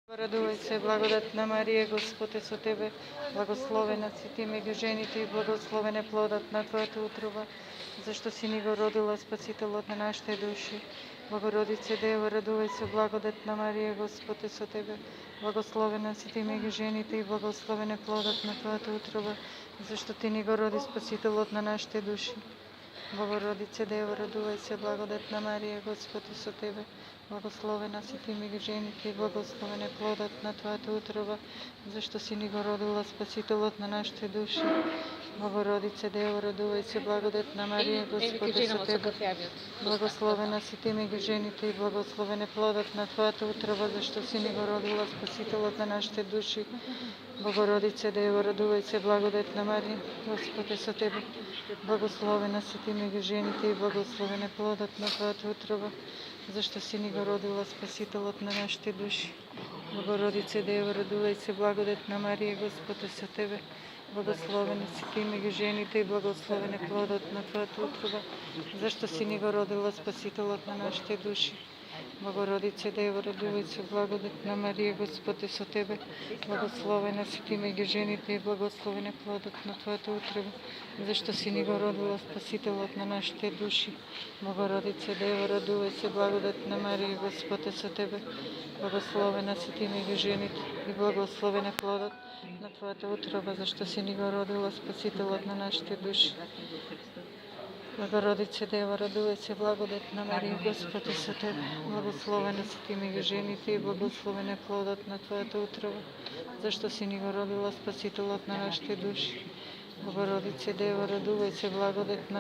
Радувай се, благодатна Марија, Господ е со тебе, благословена си ти меѓу жените и благословен е плодот на твојата утроба, зашто си ни го родила Спасителот на нашите души. Богородице Дева, радувај се, благодатна Марија, Господ е со тебе, благословена си ти меѓу жените и благословен е плодот на твојата утроба, зашто ти ни го роди Спасителот на нашите души. Богородице Дева, радувај се, благодатна Марија, Господ е со тебе, благословена си ти меѓу жените и благословен е плодот на твојата утроба, зашто си ни го родила Спасителот на нашите души. Богородице Дева, радувај се, благодатна Марија, Господ е со тебе, благословена си ти меѓу жените и благословен е плодот на твојата утроба, зашто си ни го родила Спасителот на нашите души. Богородице Дева, радувај се, благодатна Марија, Господ е со тебе, благословена си ти меѓу жените и благословен е плодот на твојата утроба, зашто си ни го родила Спасителот на нашите души. Богородице Дева, радувај се, благодатна Марија, Господ е со тебе, благословена си ти меѓу жените и благословен е плодот на твојата утроба, зашто си ни го родила Спасителот на нашите души. Богородице Дева, радувај се, благодатна Марија, Господ е со тебе, благословена си ти меѓу жените и благословен е плодот на твојата утроба, зашто си ни го родила Спасителот на нашите души. Богородице Дева, радувај се, благодатна Марија, Господ е со тебе, благословена си ти меѓу жените и благословен е плодот на твојата утроба, зашто си ни го родила Спасителот на нашите души. Богородице Дева, радувај се, благодатна Марија, Господ е со тебе, благословена си ти меѓу жените и благословен е плодот на твојата утроба, зашто си ни го родила Спасителот на нашите души. Богородице Дева, радувај се, благодатна